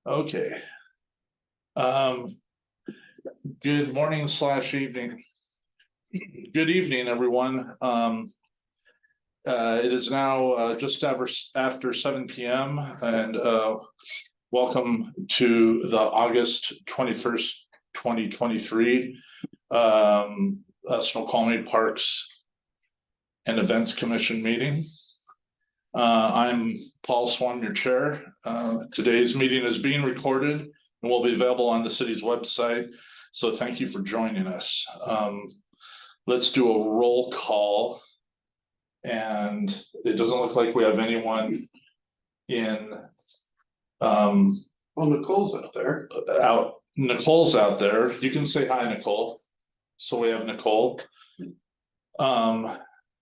Okay. Good morning / evening. Good evening, everyone. It is now just after 7 p.m. and welcome to the August 21st, 2023 Snoqualmie Parks and Events Commission meeting. I'm Paul Swan, your chair. Today's meeting is being recorded and will be available on the city's website. So thank you for joining us. Let's do a roll call. And it doesn't look like we have anyone in. Well, Nicole's out there. Nicole's out there. You can say hi, Nicole. So we have Nicole. And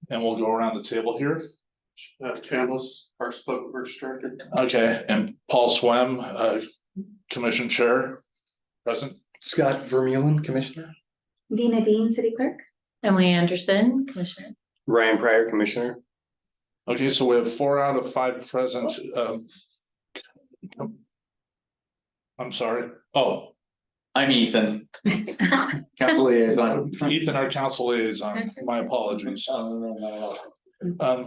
we'll go around the table here. Chambliss, Parks Public Works Director. Okay, and Paul Swem, Commission Chair, present. Scott Vermeulen, Commissioner. Dina Dean, City Clerk. Emily Anderson, Commissioner. Ryan Pryor, Commissioner. Okay, so we have 4 out of 5 present. I'm sorry. Oh, I'm Ethan, council liaison. Ethan, our council liaison. My apologies.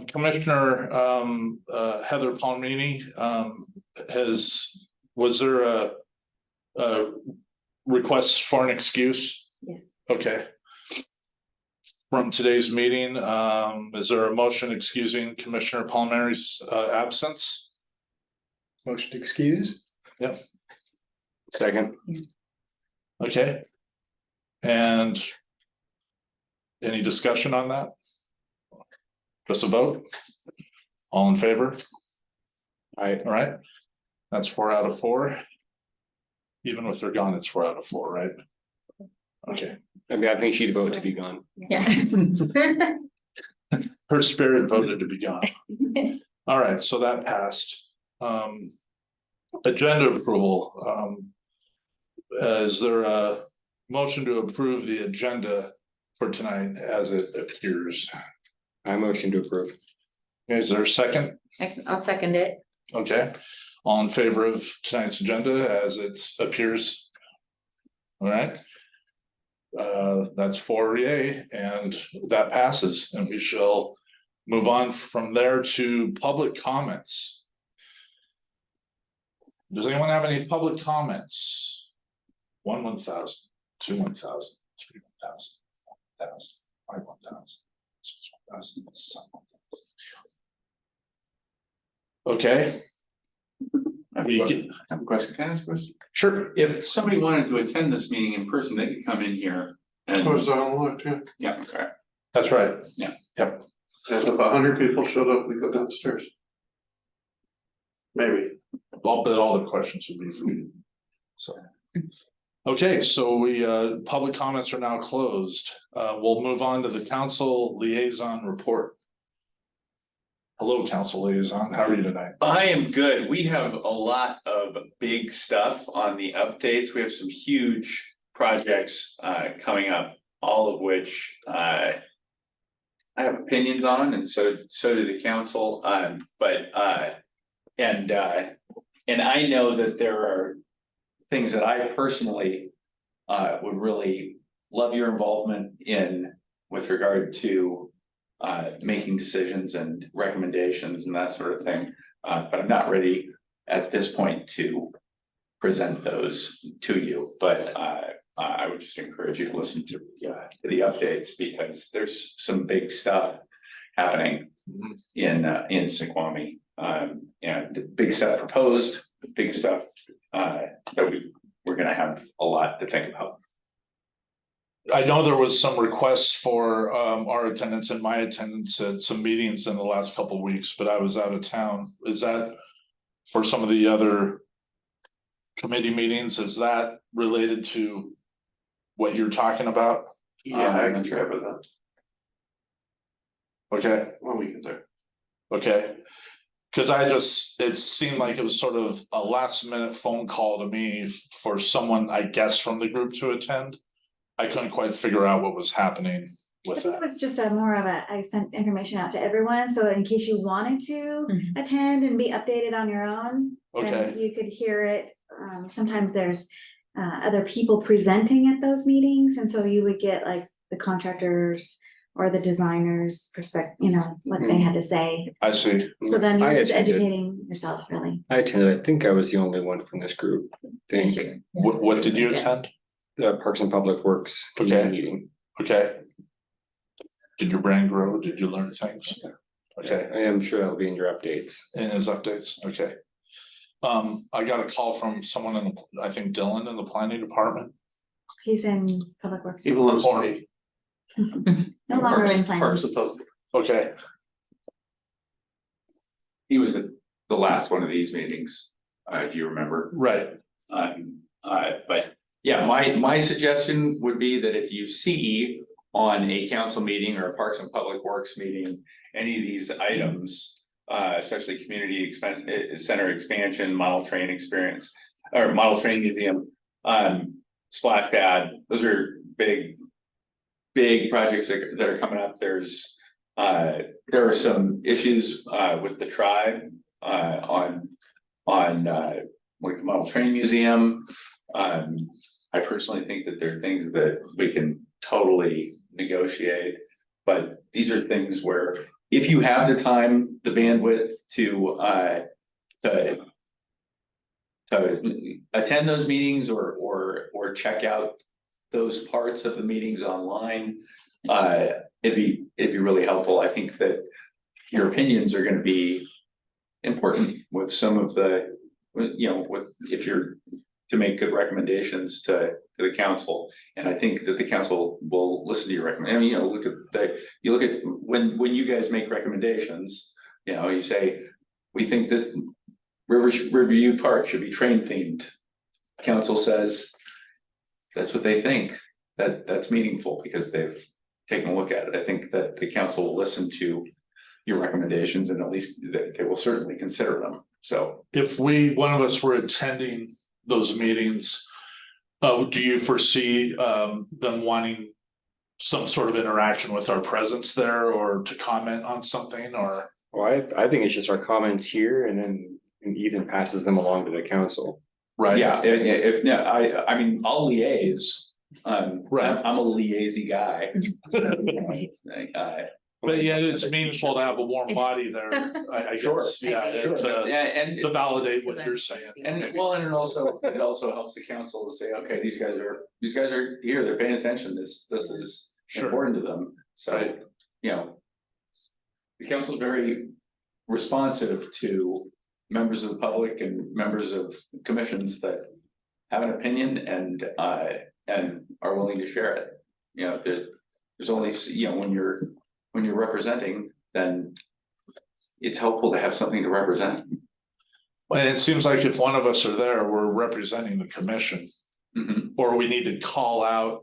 Commissioner Heather Palmini was there a request for an excuse? Yes. Okay. From today's meeting, is there a motion excusing Commissioner Palmieri's absence? Motion to excuse. Yep. Second. Okay. And any discussion on that? Just a vote? All in favor? All right. That's 4 out of 4. Even if they're gone, it's 4 out of 4, right? Okay. I mean, I think she'd vote to be gone. Yeah. Her spirit voted to be gone. All right, so that passed. Agenda approval. Is there a motion to approve the agenda for tonight as it appears? I motion to approve. Okay, is there a second? I'll second it. Okay, all in favor of tonight's agenda as it appears? All right. That's 4 yay, and that passes, and we shall move on from there to public comments. Does anyone have any public comments? 1,000, 2 1,000, 3 1,000, 1,000, 5 1,000, 6 1,000, 7 1,000. Okay. I have a question. Can I ask a question? Sure. If somebody wanted to attend this meeting in person, they could come in here and. So is that on the left, yeah. Yeah, okay. That's right. Yeah. Yep. And if 100 people showed up, we go downstairs. Maybe. All the questions would be for you. So. Okay, so public comments are now closed. We'll move on to the council liaison report. Hello, council liaison. How are you tonight? I am good. We have a lot of big stuff on the updates. We have some huge projects coming up, all of which I have opinions on, and so do the council. And I know that there are things that I personally would really love your involvement in with regard to making decisions and recommendations and that sort of thing. But I'm not ready at this point to present those to you. But I would just encourage you to listen to the updates, because there's some big stuff happening in Snoqualmie, and big stuff proposed, big stuff that we're going to have a lot to think about. I know there was some requests for our attendance and my attendance at some meetings in the last couple of weeks, but I was out of town. Is that for some of the other committee meetings? Is that related to what you're talking about? Yeah, I can try with that Okay. when we get there. Okay. Because it seemed like it was sort of a last minute phone call to me for someone, I guess, from the group to attend. I couldn't quite figure out what was happening I with think it that. was just I sent information out to everyone, so in case you wanted to attend and be updated on your own, Okay. then you could hear it sometimes there's other people presenting at those meetings, and so you would get like the contractors or the designers perspective, you know, what they had to say. I see. So then you're I just attended. educating yourself, really. I attended, I think I was the only one from this group. This Think year. What did you Okay. attend? the Parks and Public Works Okay. meeting. Okay. Did your brain grow? Did you learn things? Okay, I am sure that'll be in your updates. in his updates, okay. I got a call from someone in, I think Dylan in the planning department. He's in Public Works. He belongs to me. No longer in Parks planning. and Public. Okay, He was at the last one of these meetings, if you remember. right, But yeah, my suggestion would be that if you see on a council meeting or a Parks and Public Works meeting, any of these items, especially community center expansion, model train experience, or model train museum, splash pad, those are big projects that are coming up. There are some issues with the tribe on like the model train museum. I personally think that there are things that we can totally negotiate, but these are things where if you have the time, the bandwidth to attend those meetings or check out those parts of the meetings online, it'd be really helpful. I think that your opinions are gonna be important with some of the, you know, if you're to make good recommendations to the council. And I think that the council will listen to your recommendation. I mean, you look at when you guys make recommendations, you know, you say, we think that Riverview Park should be train themed. Council says, that's what they think, that's meaningful because they've taken a look at it. I think that the council will listen to your recommendations and at least they will certainly consider them. So if one of us were attending those meetings, do you foresee them wanting some sort of interaction with our presence there or to comment on something or? Well, I think it's just our comments here and then Ethan passes them along to the council. Right. yeah, if no, I mean, I'll liaise. Right. I'm a liaisy guy. But yeah, it's meaningful to have a warm body there, I Sure. guess, yeah, Sure. And to validate what you're saying. And well, and it also helps the council to say, okay, these guys are here, they're paying attention, this is Sure. important to them, so, you know. The council is very responsive to members of the public and members of commissions that have an opinion and are willing to share it. You know, there's only, you know, when you're representing, then it's helpful to have something to represent. And it seems like if one of us are there, we're representing the commission, or we need to call out.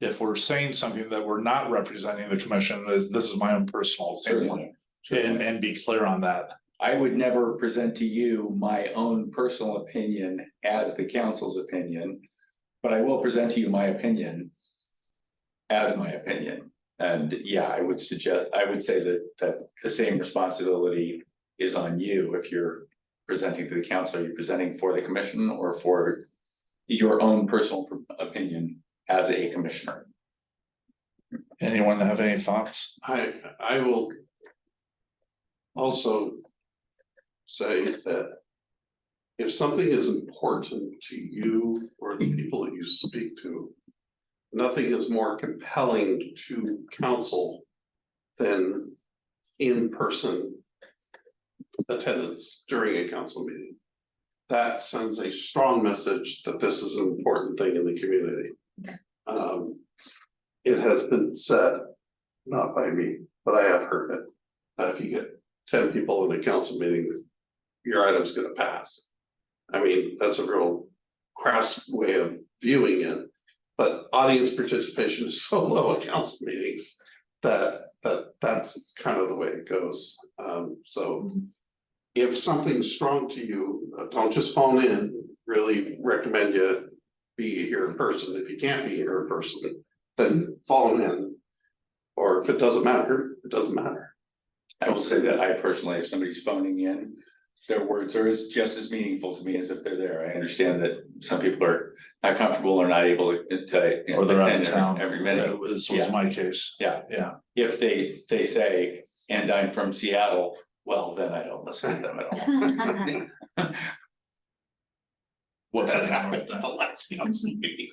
If we're saying something that we're not representing the commission, this is my own personal opinion, and be clear on that. I would never present to you my own personal opinion as the council's opinion, but I will present to you my opinion as my opinion. And yeah, I would say that the same responsibility is on you if you're presenting to the council. Are you presenting for the commission or for your own personal opinion as a commissioner? Anyone have any thoughts? I will also say that if something is important to you or the people that you speak to, nothing is more compelling to council than in-person attendance during a council meeting. That sends a strong message that this is an important thing in the community. It has been said, not by me, but I have heard it, that if you get 10 people in a council meeting, your item's gonna pass. I mean, that's a real crass way of viewing it, but audience participation is so low at council meetings that's kind of the way it goes. So if something's strong to you, don't just phone in, really recommend you be here in person. If you can't be here in person, then phone in. Or if it doesn't matter, it doesn't matter. I will say that I personally, if somebody's phoning in, their words are just as meaningful to me as if they're there. I understand that some people are not comfortable or not able to. Or they're out of attend town. Every minute. That was Yeah. my case. Yeah. Yeah. If they say, and I'm from Seattle, well, then I don't listen to them at all. What That for happened at the last council meeting.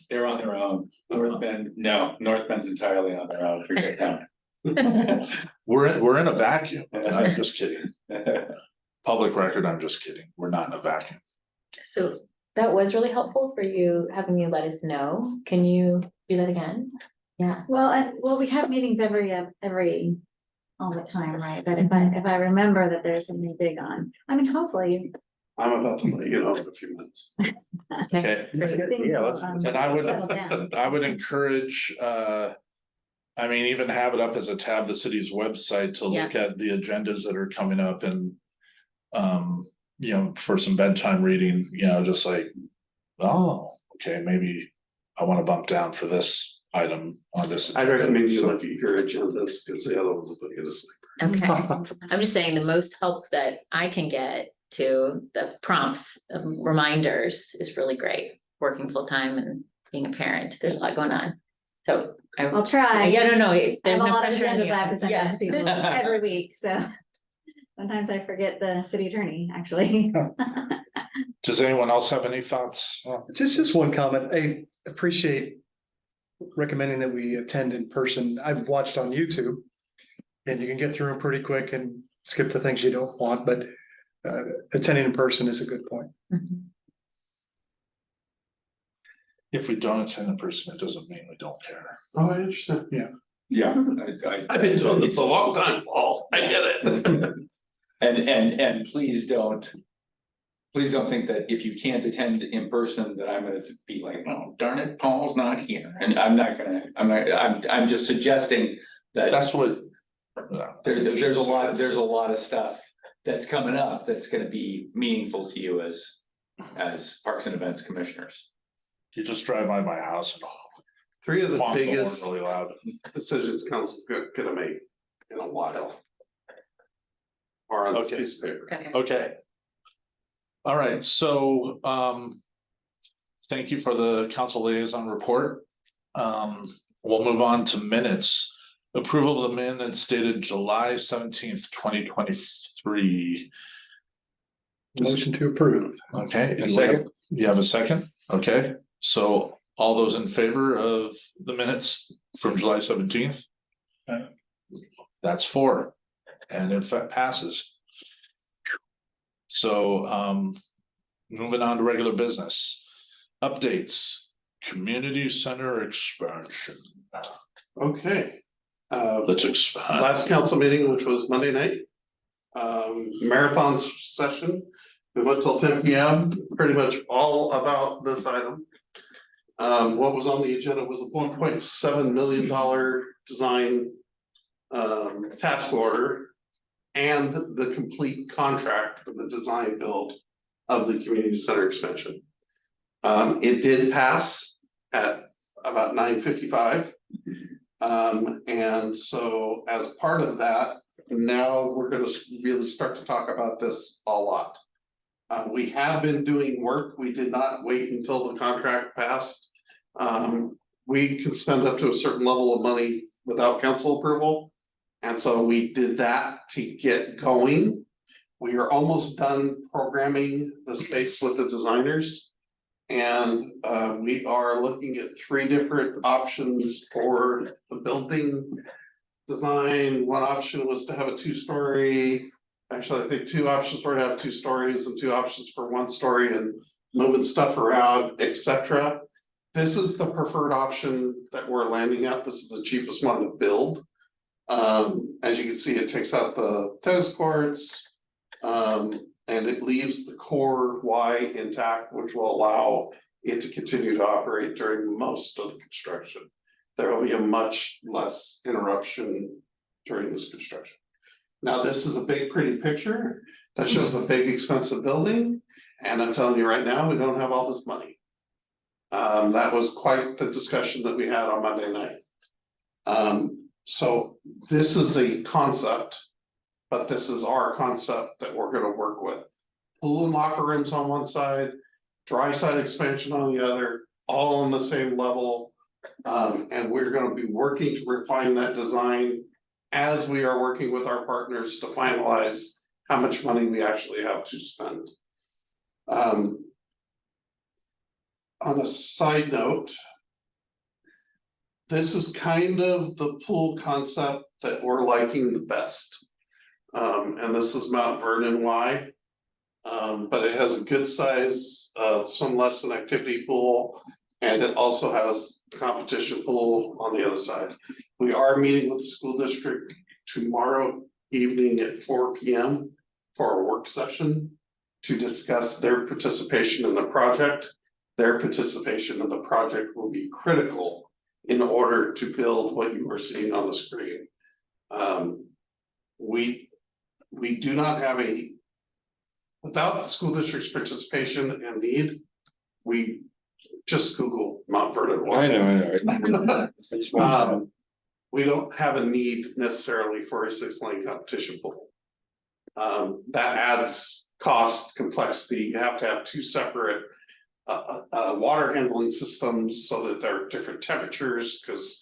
They're on their own. North Bend, no, North Bend's entirely on their own, forget them. We're in a vacuum. I'm just kidding. Public record, I'm just kidding. We're not in a vacuum. So that was really helpful for you, having you let us know. Can you do that again? Yeah. Well, we have meetings every, all the time, right? But if I remember that there's something big on, I mean, hopefully. I'm about to let you know in a few minutes. Okay. things Yeah, will, let's- And I settle down. would encourage, I mean, even have it up as a tab, the city's website to look at the agendas that are coming up and. You know, for some bedtime reading, you know, just like, oh, okay, maybe I want to bump down for this item on this. I'd recommend you So- look at your agendas, because the other ones will put you to sleep. Okay. I'm just saying the most help that I can get to the prompts, reminders is really great. Working full time and being a parent, there's a lot going on. So I'll try. Yeah, no, I there's have a no lot of pressure on agendas you. I have to send out to people Yeah. every week, so. Sometimes I forget the city attorney, actually. Does anyone else have any thoughts? Just one comment. I appreciate recommending that we attend in person. I've watched on YouTube. And you can get through them pretty quick and skip the things you don't want, but attending in person is a good point. Mhm. If we don't attend in person, it doesn't mean we don't care. Oh, I understand. Yeah. I've been doing this a long time, Paul. I get it. And please don't think that if you can't attend in person, that I'm gonna be like, oh, darn it, Paul's not here. And I'm just suggesting that That's what. there's a lot of stuff that's coming up that's gonna be meaningful to you as Parks and Events commissioners. You just drive by my house and. Three of the honk the horn biggest Really loud. decisions council's gonna make in a while. Or on a Okay. piece of paper. Okay. Okay. All right, so, thank you for the council liaison report. We'll move on to minutes. Approval of the minutes dated July 17th, 2023. Motion to approve. Okay. and Second. You have a second? Okay, so all those in favor of the minutes from July 17th? That's 4, and in fact passes. So, moving on to regular business. Updates, community center expansion. Okay. Let's expand. Last council meeting, which was Monday night. Marathon session. We went till 10 p.m. Pretty much all about this item. What was on the agenda was a $1.7 million design task order and the complete contract for the design build of the community center expansion. It did pass at about 9:55. And so as part of that, now we're gonna really start to talk about this a lot. We have been doing work. We did not wait until the contract passed. We can spend up to a certain level of money without council approval. And so we did that to get going. We are almost done programming the space with the designers. And we are looking at 3 different options for the building design. One option was to have a 2-story. Actually, I think 2 options were to have 2 stories and 2 options for 1 story and moving stuff around, etc. This is the preferred option that we're landing at. This is the cheapest one to build. As you can see, it takes out the tennis courts. And it leaves the core Y intact, which will allow it to continue to operate during most of the construction. There will be a much less interruption during this construction. Now, this is a big, pretty picture that shows a big, expensive building. And I'm telling you right now, we don't have all this money. That was quite the discussion that we had on Monday night. So this is a concept, but this is our concept that we're gonna work with. Pool and locker rooms on one side, dry side expansion on the other, all on the same level. And we're gonna be working to refine that design as we are working with our partners to finalize how much money we actually have to spend. On a side note, this is kind of the pool concept that we're liking the best. And this is Mount Vernon Y. But it has a good size, swim lesson activity pool, and it also has competition pool on the other side. We are meeting with the school district tomorrow evening at 4 p.m. for a work session to discuss their participation in the project. Their participation in the project will be critical in order to build what you are seeing on the screen. We do not have without the school district's participation and need, we just Google Mount Vernon. I know. I just want We don't have a need necessarily for a 6-lane competition pool. That adds cost, complexity. You have to have 2 separate water handling systems so that there are different temperatures, because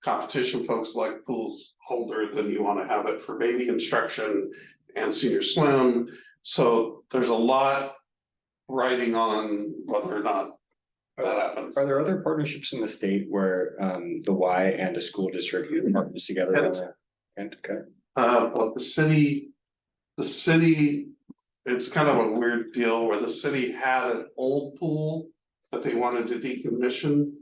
competition folks like pools colder than you want to have it for baby instruction and senior swim. So there's a lot riding on whether or not that happens. Are there other partnerships in the state where the Y and the school district partners together? Okay. But the city, it's kind of a weird deal where the city had an old pool that they wanted to decommission.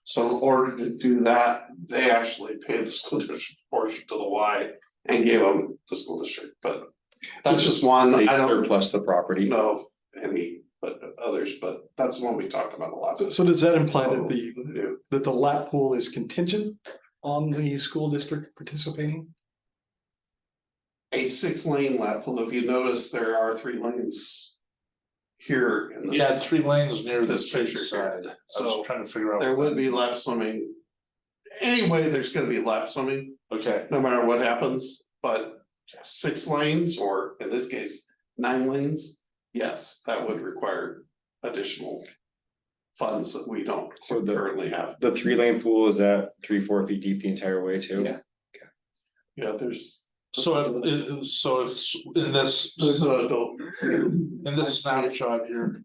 So in order to do that, they actually paid the school district portion to the Y and gave them the school district, but that's just one. They I don't surplus the property. know of any, but others, but that's the one we talked about a lot. So does that imply that Yeah. the lap pool is contingent on the school district participating? A 6-lane lap pool, if you notice, there are 3 lanes here in this. Yeah, 3 lanes near This this picture picture side. I So, was trying to figure out. There would be lap swimming. Anyway, there's gonna be lap swimming, Okay, no matter what happens, but 6 lanes, or in this case, 9 lanes, yes, that would require additional funds that we don't So currently have. The 3-lane pool, is that 3-4 feet deep the entire way too? Yeah. Yeah, there's. so if in this, in this snapshot here.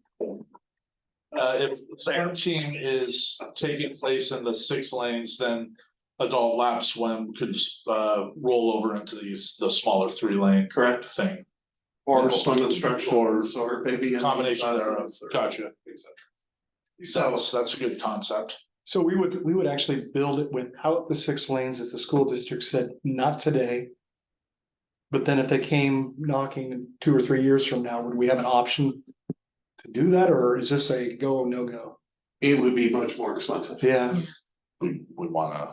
If 13 is taking place in the 6 lanes, then adult lap swim could roll over into the smaller 3-lane Correct, thing. or swim instruction, Or or baby. combination thereof. Gotcha. So, That's a good concept. So we would actually build it without the 6 lanes if the school district said not today. But then if they came knocking 2 or 3 years from now, would we have an option to do that, or is this a go, no go? it would be much more expensive. Yeah, We would wanna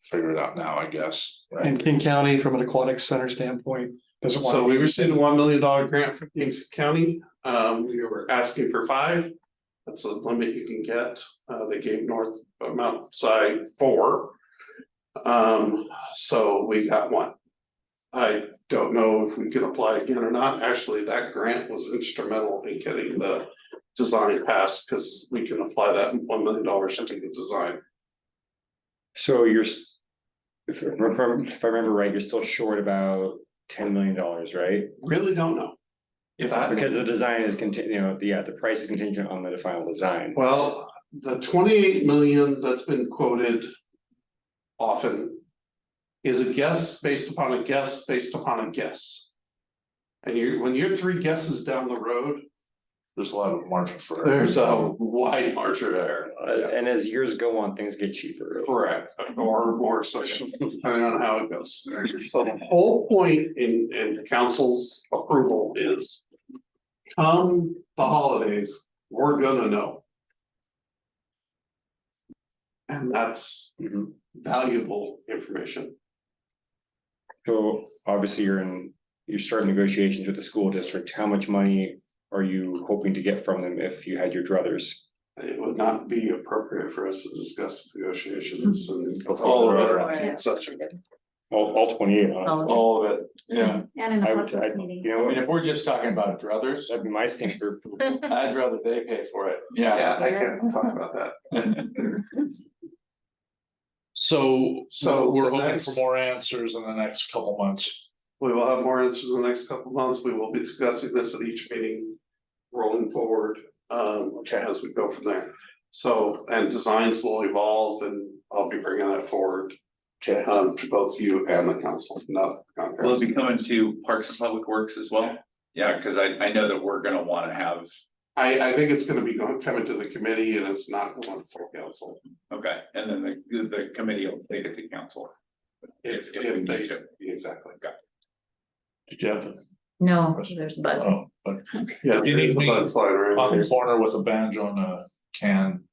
figure it out now, I guess. right? and King County, from an aquatic center standpoint, doesn't want. So we received a $1 million grant from Kings County. We were asking for 5. That's the limit you can get. They gave North Mount Side 4. So we got 1. I don't know if we can apply again or not. Actually, that grant was instrumental in getting the design passed, because we can apply that $1 million into the design. So if I remember right, you're still short about $10 million, right? Really don't know. If that, Because the design is the price is contingent on the final design. well, the 28 million that's been quoted often is a guess based upon a guess based upon a guess. And when you're 3 guesses down the road, There's a lot of margin for it. there's a wide margin there. And as years go on, things get cheaper. Correct, or more expensive, depending on how it goes. So the whole point in council's approval is, come the holidays, we're gonna know. And that's Mhm. valuable information. So obviously you're starting negotiations with the school district. How much money are you hoping to get from them if you had your druthers? It would not be appropriate for us to discuss negotiations and. Before the all of vote. our such. all 28, honestly. All of it, yeah. And in the I would, public meeting. you I know, mean, if we're just talking about druthers, that'd be my standard. I'd rather they pay for it, yeah. Yeah, I can't talk about that. So So we're the hoping next- for more answers in the next couple months. We will have more answers in the next couple of months. We will be discussing this at each meeting rolling forward, as we go from there. So, and designs will evolve and I'll be bringing that forward, Okay. to both you and the council, not the Will it contract. be coming to Parks and Public Works as well? Yeah, cause I know that we're gonna wanna have, I think it's gonna be coming to the committee and it's not going to full council. okay, and then the committee will take it to council. If we need to. Exactly. Did you have to? No, there's a button. Oh, but Yeah. You need there's a me button slide right on here. the corner with a banjo and a can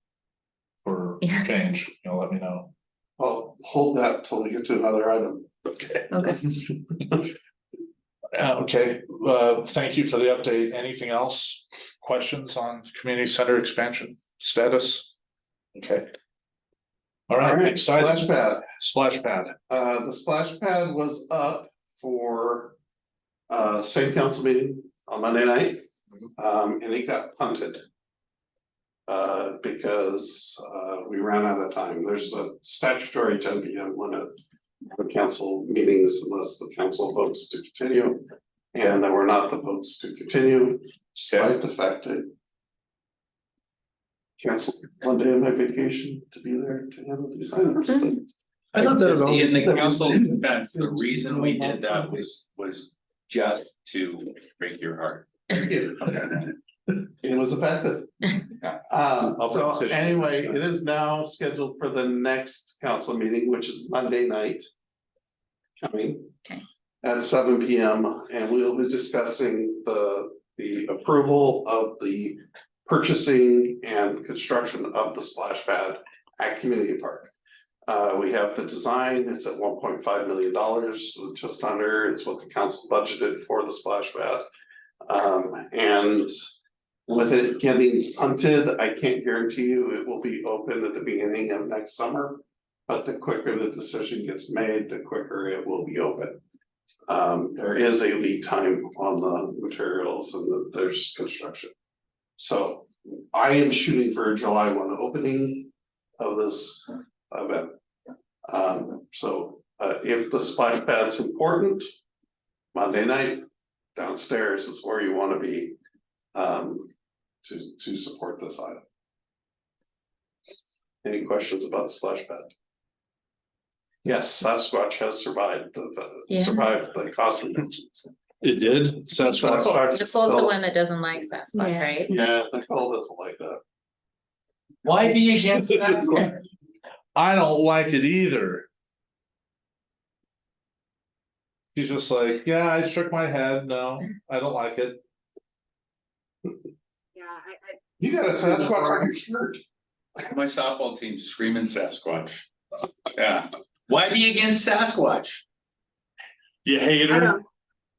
for Yeah. change, let me know. I'll hold that till we get to another item. Okay. Okay. Okay, thank you for the update. Anything else? Questions on community center expansion status? Okay. All right, excited. Splash pad. Splash pad. The splash pad was up for same council meeting on Monday night. And it got punted. Because we ran out of time. There's a statutory 10 p.m. limit for council meetings unless the council votes to continue. And there were not the votes to continue, despite the fact that canceled one day of my vacation to be there to handle these items. I thought that was Just all- in the council's defense, the reason we did that was just to break your heart. Thank you. It was effective. I'll So bring tissue. anyway, it is now scheduled for the next council meeting, which is Monday night. Coming. Okay. At 7 p.m. and we will be discussing the approval of the purchasing and construction of the splash pad at Community Park. We have the design, it's at $1.5 million, just under, it's what the council budgeted for the splash pad. And with it getting punted, I can't guarantee you it will be open at the beginning of next summer. But the quicker the decision gets made, the quicker it will be open. There is a lead time on the materials and there's construction. So I am shooting for a July 1 opening of this event. If the splash pad's important, Monday night downstairs is where you want to be to support this item. Any questions about the splash pad? Yes, Sasquatch has survived Yeah. the cost reductions. It did? Sasquatch. Sasquatch is Nicole's the still- one that doesn't like that spot, Yeah. right? Yeah, Nicole doesn't like that. Why be against that? I don't like it either. He's just like, yeah, I shook my head, no, I don't like it. You got a Sasquatch on your shirt. My softball team's screaming Sasquatch. Yeah, why be against Sasquatch? You hater.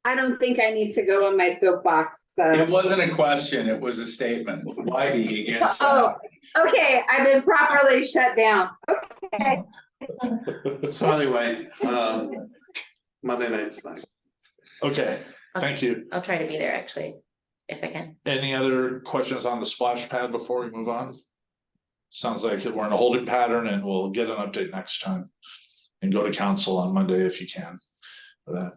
I don't think I need to go on my soapbox. It wasn't a question, it was a statement. Why be against Oh, Sasquatch? okay, I've been properly shut down. Okay. So anyway, Monday night's night. Okay, thank you. I'll try to be there actually, if I can. Any other questions on the splash pad before we move on? Sounds like we're in a holding pattern and we'll get an update next time. And go to council on Monday if you can for that.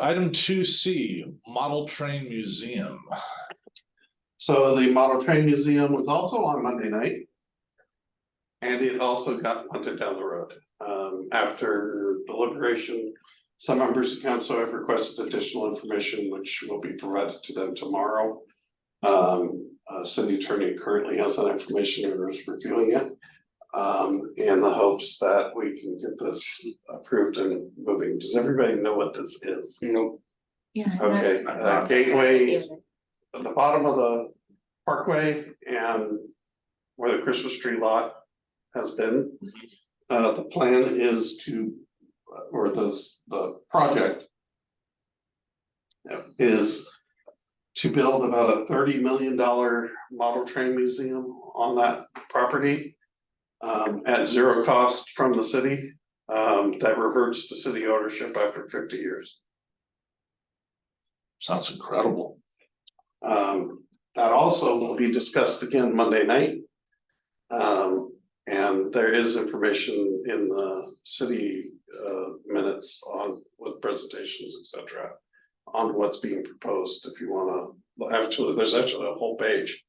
Item 2C, Model Train Museum. So the Model Train Museum was also on Monday night. And it also got punted down the road. After deliberation, some members of council have requested additional information, which will be provided to them tomorrow. City attorney currently has that information and is reviewing it. In the hopes that we can get this approved and moving. Does everybody know what this is? Nope. Yeah. Okay, Gateway, at the bottom of the parkway and where the Christmas tree lot has been. The plan is to, or the project is to build about a $30 million model train museum on that property at zero cost from the city. that reverts to city ownership after 50 years. Sounds incredible. That also will be discussed again Monday night. And there is information in the city minutes on with presentations, etc. on what's being proposed. If you wanna, there's actually a whole page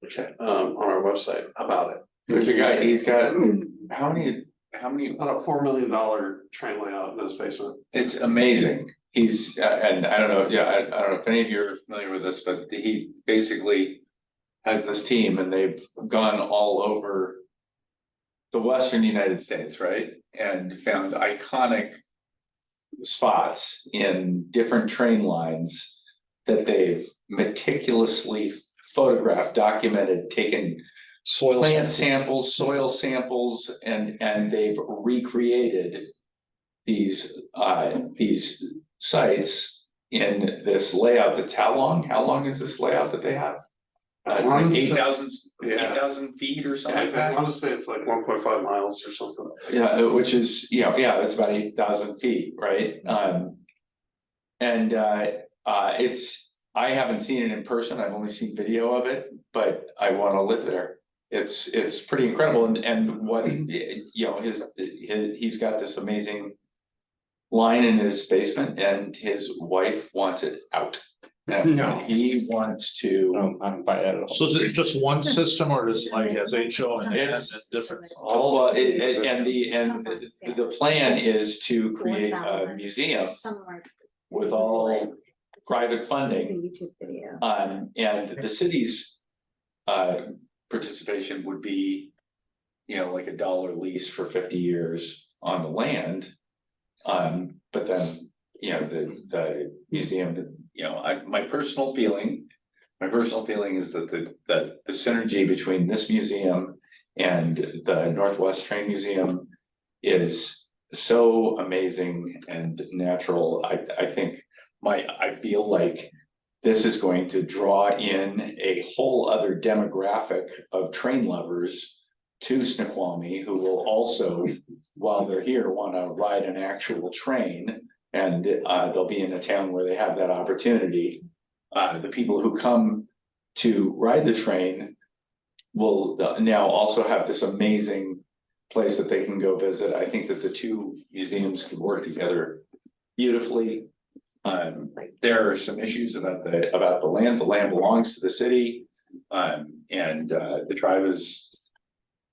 Okay. on our website about it. There's a guy, he's got, how many, About a $4 million train layout in his basement. it's amazing. He's, and I don't know, yeah, I don't know if any of you are familiar with this, but he basically has this team and they've gone all over the Western United States, right? And found iconic spots in different train lines that they've meticulously photographed, documented, taken Soil plant samples. samples, soil samples, and they've recreated these sites in this layout that's how long? How long is this layout that they have? It's like 8,000 feet or something like I that. want to say it's like 1.5 miles or something. Yeah, which is, yeah, that's about 8,000 feet, right? It's, I haven't seen it in person, I've only seen video of it, but I wanna live there. It's pretty incredible, and what, he's got this amazing line in his basement, and his wife wants it out. And No. he wants to. I don't buy that at all. So is it just one system or is it like as HO and It's different? Well, the plan is to create a 4,000. museum Somewhere. with all private It's a funding. YouTube video. And the city's participation would be, like $1 lease for 50 years on the land. But then, the museum, my personal feeling is that the synergy between this museum and the Northwest Train Museum is so amazing and natural. I feel like this is going to draw in a whole other demographic of train lovers to Snoqualmie who will also, while they're here, want to ride an actual train. And they'll be in a town where they have that opportunity. The people who come to ride the train will now also have this amazing place that they can go visit. I think that the two museums can work together beautifully. There are some issues about the land. The land belongs to the city. The tribe is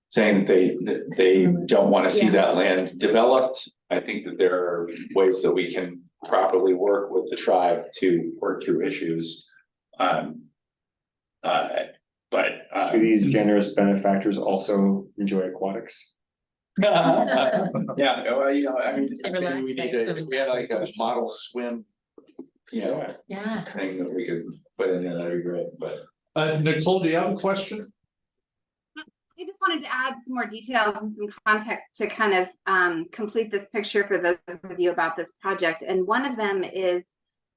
saying that they don't want to see that land developed. I think that there are ways that we can properly work with the tribe to work through issues. Do these generous benefactors also enjoy aquatics? Yeah, well, I mean, Relax, maybe we need thanks. if we had like a model swim, Yeah. thing that we could put in there, that'd be great, but. Nicole, do you have a question? I just wanted to add some more details and some context to kind of complete this picture for those of you about this project. And one of them is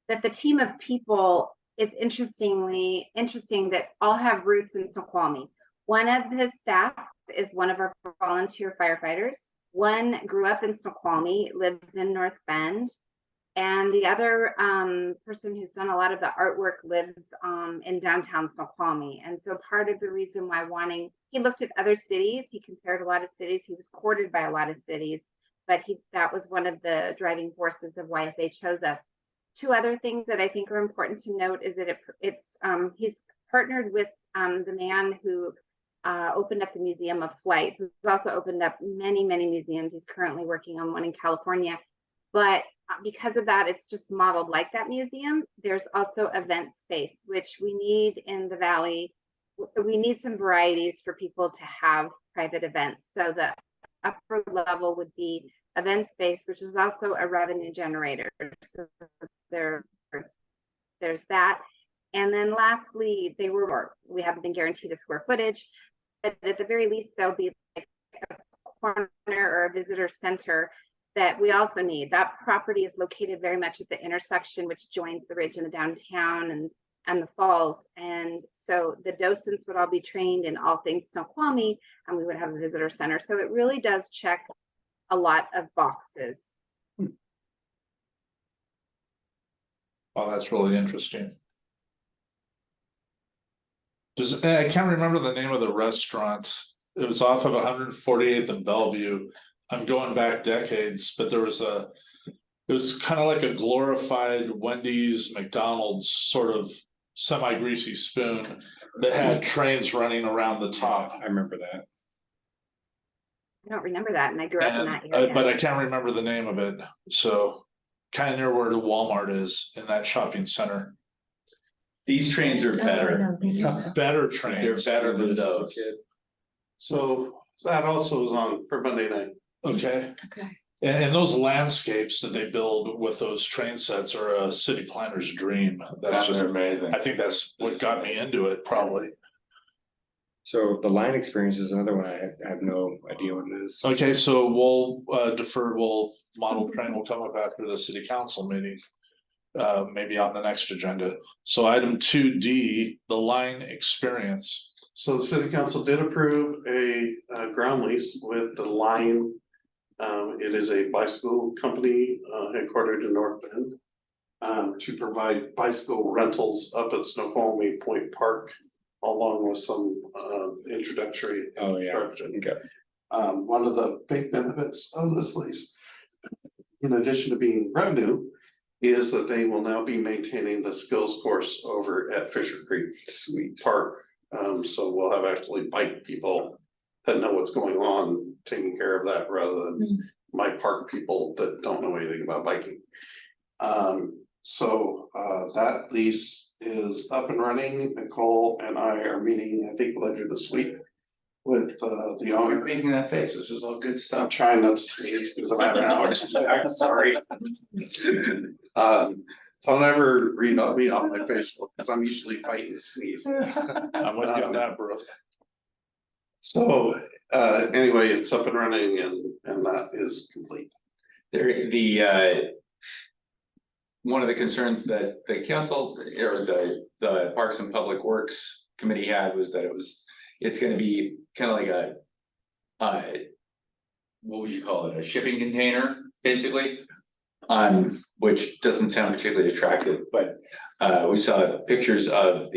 that the team of people, it's interesting that all have roots in Snoqualmie. One of his staff is one of our volunteer firefighters. One grew up in Snoqualmie, lives in North Bend. And the other person who's done a lot of the artwork lives in downtown Snoqualmie. And so part of the reason why he looked at other cities, he compared a lot of cities, he was courted by a lot of cities, but that was one of the driving forces of why they chose us. Two other things that I think are important to note is that he's partnered with the man who opened up the Museum of Flight, who's also opened up many, many museums. He's currently working on one in California. But because of that, it's just modeled like that museum. There's also event space, which we need in the Valley. We need some varieties for people to have private events. So the upper level would be event space, which is also a revenue generator. So there's that. And then lastly, we haven't been guaranteed a square footage, but at the very least, there'll be like a corner or a visitor center that we also need. That property is located very much at the intersection, which joins the ridge and the downtown and the falls. And so the docents would all be trained in all things Snoqualmie, and we would have a visitor center. So it really does check a lot of boxes. Oh, that's really interesting. I can't remember the name of the restaurant. It was off of 148th and Bellevue. I'm going back decades, but it was kind of like a glorified Wendy's, McDonald's sort of semi-greasy spoon that had trains running around the top. I remember that. I don't remember that, and I grew up in that And, area. but I can't remember the name of it. So kind of near where the Walmart is in that shopping center. These trains are Oh, I better. know, thank you. Better They're trains. better than those. So that also was on for Monday night. Okay. Okay. And those landscapes that they build with those train sets are a city planner's dream. That's just, amazing. I think that's what got me into it, probably. So the line experience is another one. I have no idea what it is. Okay, so we'll defer, model train will come up after the city council meeting. Maybe on the next agenda. So item 2D, the line experience. So the city council did approve a ground lease with the Line. It is a bicycle company headquartered in North Bend. To provide bicycle rentals up at Snoqualmie Point Park, along with some introductory Oh, yeah. instruction. Okay. One of the big benefits of this lease, in addition to being revenue, is that they will now be maintaining the skills course over at Fisher Creek Sweet. Park. So we'll have actually bike people that know what's going on, taking care of that, rather than my park people that don't know anything about biking. So that lease is up and running. Nicole and I are meeting, I think, later this week with the You're owner. making that face. This is all good I'm stuff. trying not to sneeze because I'm having allergies. I'm sorry. Don't ever read on me off my facial because I'm usually fighting to sneeze. I'm with you on that, bro. So anyway, it's up and running and that is complete. One of the concerns that the council or the Parks and Public Works Committee had was that it's gonna be kind of like what would you call it, a shipping container, basically? Which doesn't sound particularly attractive, but we saw pictures of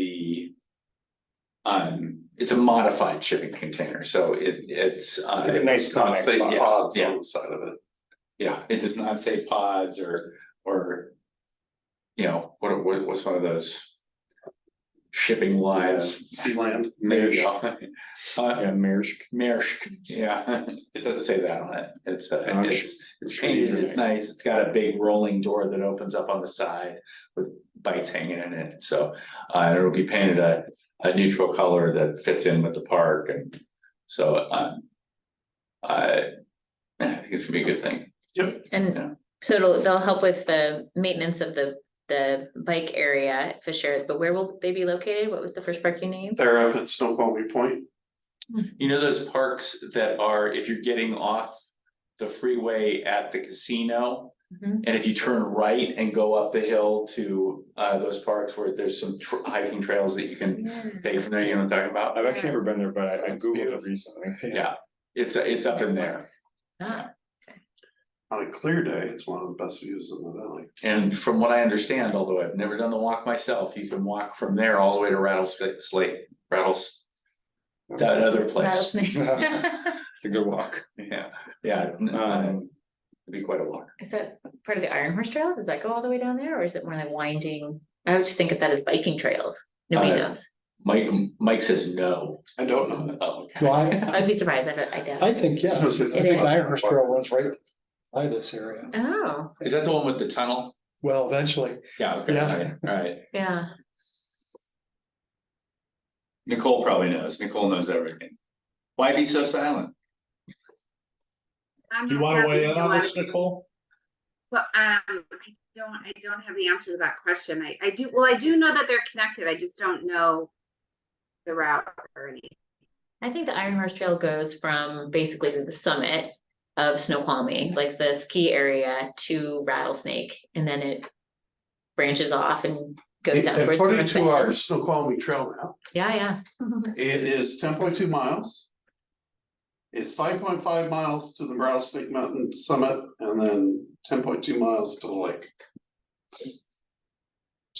it's a modified shipping container, so it's Nice not say yes, pods yeah. on the side of it. Yeah, it does not say pods or what's one of those shipping lines? Sealand. There you go. Yeah, Maersk. Maersk, yeah, it doesn't say that on it, it's It's painted, it's nice, it's got a big rolling door that opens up on the side with bikes hanging in it, so it'll be painted a neutral color that fits in with the park, and so I think it's gonna be a good thing. And so they'll help with the maintenance of the bike area at Fisher, but where will they be located? What was the first park you named? They're up at Snoqualmie Point. You know those parks that are, if you're getting off the freeway at the casino, Mhm. and if you turn right and go up the hill to those parks where there's some hiking trails that you can take from there, you know what I'm talking about? I've actually never been there, but I That's Googled it beautiful. recently. Yeah, it's up in there, Ah, On a clear day, it's one of the best views in the valley. and from what I understand, although I've never done the walk myself, you can walk from there all the way to that other place. rattlesnake. It's a good walk. Yeah, it'd be quite a walk. Is that part of the Iron Horse Trail? Does that go all the way down there, or is it one of the winding? I would just think of that as biking trails. Nobody knows. Mike says no. I don't know. Oh, okay. Well, I'd be surprised. I doubt. I think, yes, I It think is. Ironhurst Trail runs right by this area. Oh, Is that the one with the tunnel? Well, eventually, Yeah, okay, Yeah. all right. yeah. Nicole probably knows. Nicole knows everything. Why be so silent? I'm Do you not want to happy weigh in to on go this, out- Nicole? Well, I don't have the answer to that question. I do know that they're connected. I just don't know the route or any. I think the Iron Horse Trail goes from basically to the summit of Snoqualmie, like the ski area, to Rattlesnake, and then it branches off and goes down towards According North to Bend. our Snoqualmie Trail map, Yeah, yeah. it is 10.2 miles. It's 5.5 miles to the Rattlesnake Mountain summit and then 10.2 miles to the lake.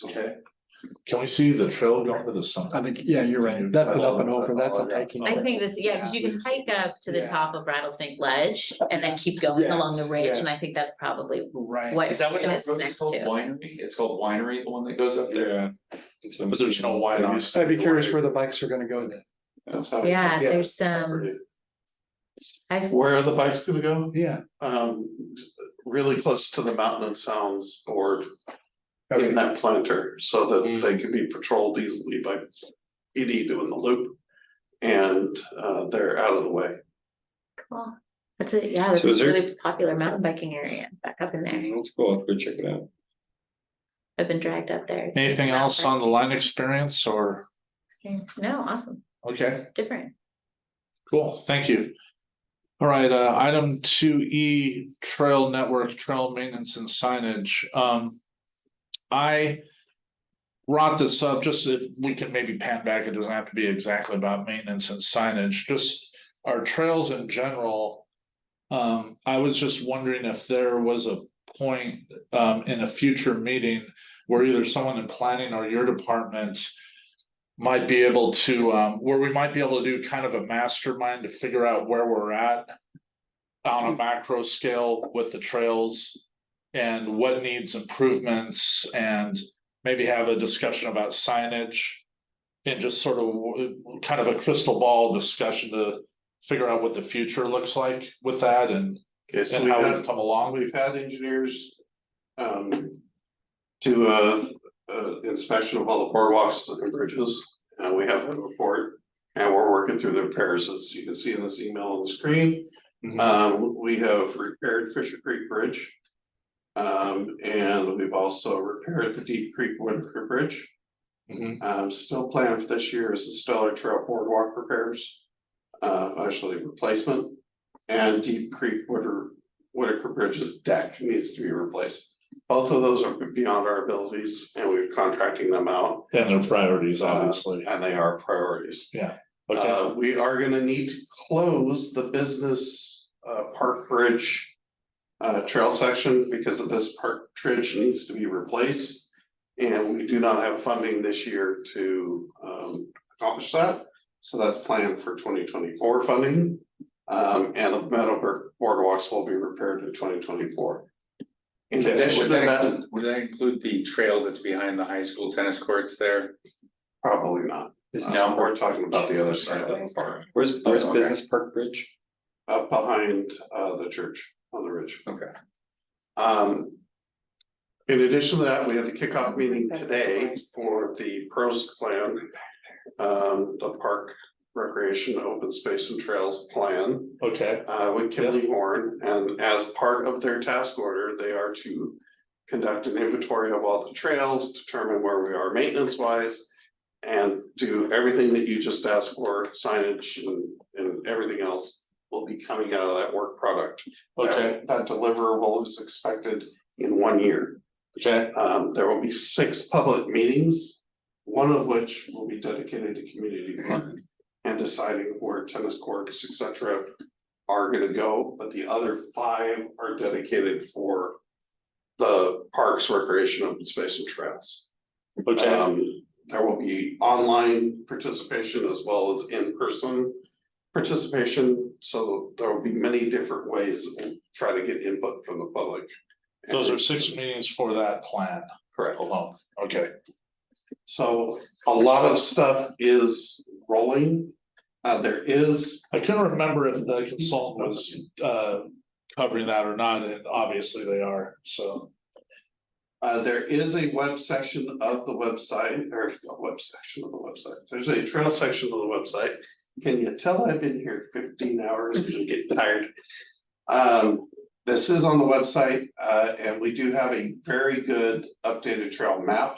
Okay. Can we see the trail going to the summit? I think, yeah, you're right. That's enough and over. That's a hiking. I think this, yeah, because you can hike up to the Yeah. top of Rattlesnake Ledge and then keep going along the Yes, ridge, yeah. and I think that's probably Right. what Is that what it that is road is next called? to. Winery? It's called Winery, the one that goes up there? Yeah. But there's no wine on. I'd be curious where the bikes are gonna go then. That's how. Yeah, Yeah. there's I've, Where are the bikes gonna go? Yeah. Really close to the Mountain and Sounds board in Okay. that planter, so that they can be patrolled easily by PD doing the loop. And they're out of the way. cool. That's a, yeah, that's So a is there- really popular mountain biking area back up in there. Let's go, let's go check it out. I've been dragged up there. Anything else on the line experience or, No, awesome, okay, different. cool, thank you. All right, item 2E, trail network, trail maintenance and signage. I brought this up, just if we can maybe pan back, it doesn't have to be exactly about maintenance and signage, just our trails in general. I was just wondering if there was a point in a future meeting where either someone in planning or your department might be able to, where we might be able to do kind of a mastermind to figure out where we're at on a macro scale with the trails and what needs improvements, and maybe have a discussion about signage and just sort of kind of a crystal ball discussion to figure out what the future looks like with that and Okay, so how we've come along. we've had engineers do inspection of all the boardwalks and bridges, and we have the report. And we're working through the repairs, as you can see in this email on the screen. We have repaired Fisher Creek Bridge. And we've also repaired the Deep Creek Woodford Bridge. Still planning for this year is the Stellar Trail Boardwalk repairs. Actually replacement, and Deep Creek Whitaker Bridge's deck needs to be replaced. Both of those are beyond our abilities and we're contracting them out. And their priorities, obviously. And they are priorities. Okay, We are gonna need to close the business Park Bridge trail section because of this Park Bridge needs to be replaced. And we do not have funding this year to accomplish that. So that's planned for 2024 funding. And the Meadowbrook boardwalks will be repaired in 2024. In addition to that, Would that include the trail that's behind the high school tennis courts there? probably not. No. We're talking about the other side of the park, Where's okay. Business Park Bridge? up behind the church on the ridge. Okay. In addition to that, we had the kickoff meeting today for the pros plan. The park recreation, open space and trails plan, okay, with Kimley Horn, and as part of their task order, they are to conduct an inventory of all the trails, determine where we are maintenance wise, and do everything that you just asked for, signage and everything else will be coming out of that work product. okay, That deliverable is expected in 1 year. okay, There will be 6 public meetings, one of which will be dedicated to community fund and deciding where tennis courts, etc. are gonna go, but the other 5 are dedicated for the parks, recreation, open space and trails. okay, There will be online participation as well as in-person participation, so there will be many different ways that we'll try to get input from the public. those are 6 meetings for that plan Correct. alone, okay, So a lot of stuff is rolling. There is, I couldn't remember if the consultant was covering that or not, and obviously they are, so. there is a web section of the website, or a web section of the website. There's a trail section of the website. Can you tell I've been here 15 hours and get tired? This is on the website, and we do have a very good updated trail map.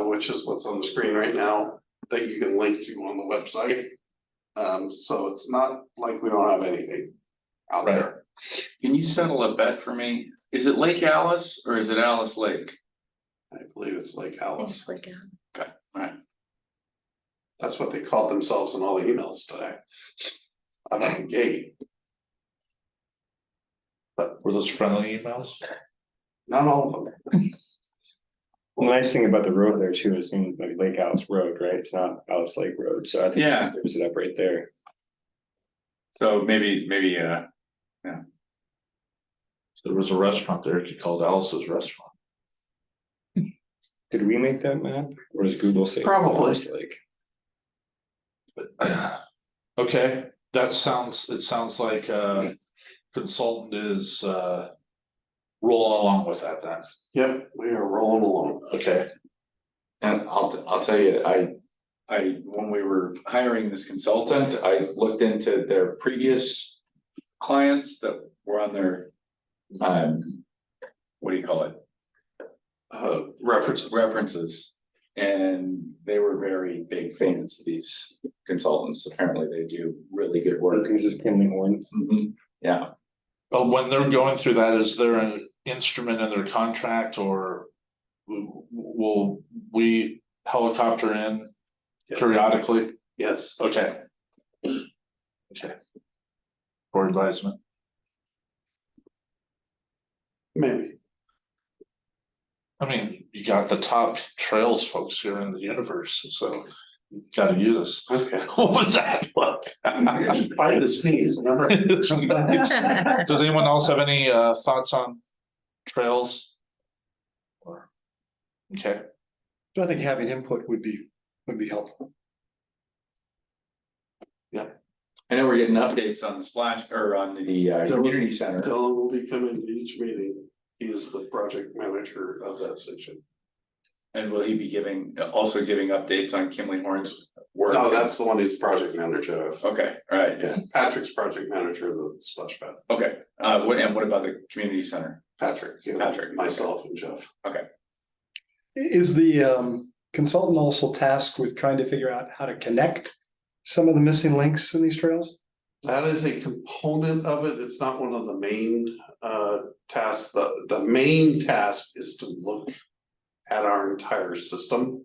Which is what's on the screen right now that you can link to on the website. So it's not like we don't have anything out Right. there. Can you settle a bet for me? Is it Lake Alice or is it Alice Lake? I believe it's Lake Alice. It's like, Okay, alright. That's what they called themselves in all the emails today. out of the gate. Were those friendly emails? Not all of them. The nice thing about the road there too is in like Lake Alice Road, right? It's not Alice Lake Road, so I think Yeah. there's it up right there. So maybe, If there was a restaurant there, you could call it Alice's Restaurant. Did we make that map? Or does Google say? Probably. Alice Lake? Okay, it sounds like consultant is rolling along with that then. Yep, we are rolling along. Okay, and I'll tell you, when we were hiring this consultant, I looked into their previous clients that were on their, what do you call it? References, and they were very big fans of these consultants. Apparently they do really good work. This is Kinley Horn. Mhm. Yeah, well, when they're going through that, is there an instrument in their contract, or will we helicopter in Yes. periodically? Yes, Okay. Okay. For advisement. maybe. I mean, you got the top trails folks here in the universe, so you gotta use us. Okay. What was that? Look. By the sneeze, remember? Does anyone else have any thoughts on trails? Or, okay, So I think having input would be helpful. I know we're getting updates on the splash or on the community center. Dylan will be coming to each meeting. He is the project manager of that section. And will he be also giving updates on Kimley Horn's work? No, that's the one he's project manager of. Okay, all right, Yeah, Patrick's project manager of the splash pad. okay, what about the community center? Patrick, you know, Patrick, okay. myself and Jeff. Is the consultant also tasked with trying to figure out how to connect some of the missing links in these trails? That is a component of it. It's not one of the main tasks. The main task is to look at our entire system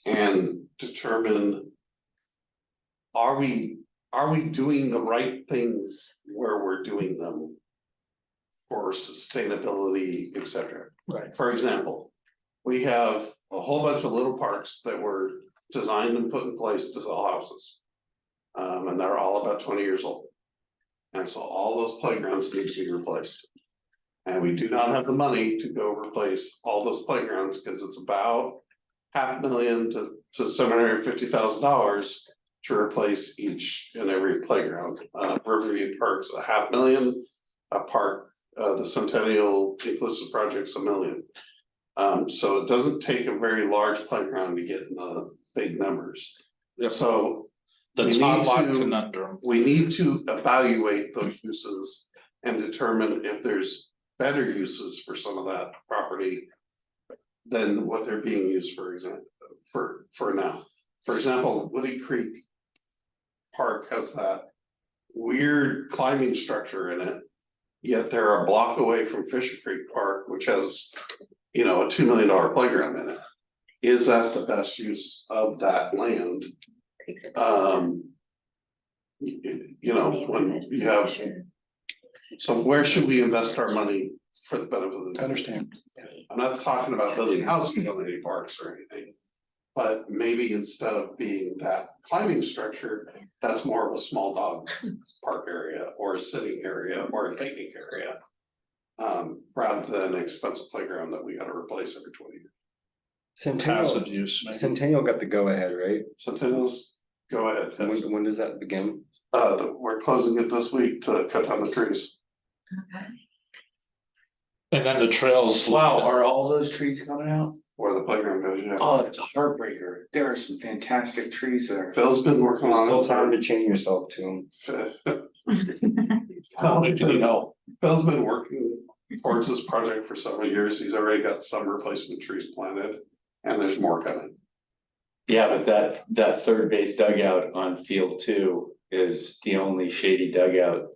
and determine, are we doing the right things where we're doing them for sustainability, et cetera. right. For example, we have a whole bunch of little parks that were designed and put in place to sell houses. And they're all about 20 years old. And so all those playgrounds need to be replaced. And we do not have the money to go replace all those playgrounds because it's about $500,000 to $750,000 to replace each and every playground. Riverview Park's $500,000, a park, the Centennial Inclusive Project's $1 million. So it doesn't take a very large playground to get in the big numbers. Yep. So The we Todd need Lot to- conundrum. we need to evaluate those uses and determine if there's better uses for some of that property than what they're being used, for example, for now. For example, Woody Creek Park has that weird climbing structure in it. Yet they're a block away from Fisher Creek Park, which has, a $2 million playground in it. Is that the best use of that land? When you have, so where should we invest our money for the benefit of I the? understand. I'm not talking about building houses on any parks or anything. But maybe instead of being that climbing structure, that's more of a small dog park area or a sitting area or a picnic area. Rather than an expensive playground that we gotta replace every 20 years. Passive Centennial, use, maybe. Centennial got the go ahead, right? Centennials, go ahead. Yes. When does that begin? We're closing it this week to cut down the trees. And then the trails. Wow, are all those trees coming out? Where the playground goes, yeah. Oh, it's a heartbreaker. There are some fantastic trees there. Phil's been working on Still it. time to chain yourself to them. How much do you know? Phil's been working towards this project for several years. He's already got some replacement trees planted and there's more coming. Yeah, but that third base dugout on field 2 is the only shady dugout.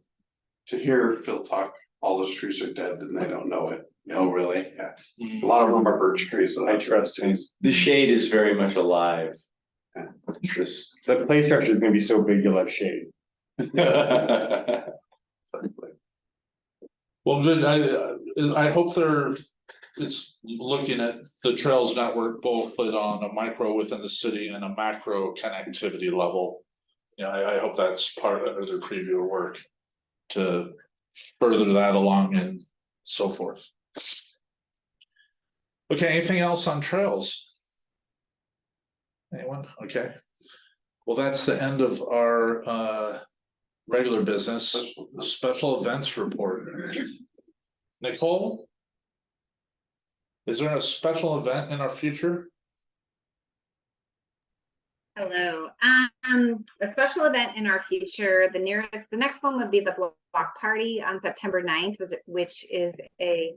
To hear Phil talk, all those trees are dead and they don't know it. Oh, really? A lot of them are birch trees. I trust him. The shade is very much alive. Just, The play structure is gonna be so big, you'll have shade. Exactly. Well, good, I hope it's looking at the Trails Network both but on a micro within the city and a macro connectivity level. You know, I hope that's part of their preview work to further that along and so forth. Okay, anything else on trails? Anyone? Okay. Well, that's the end of our regular business, special events report. Nicole? Is there a special event in our future? Hello. A special event in our future, the next one would be the block party on September 9th, which is a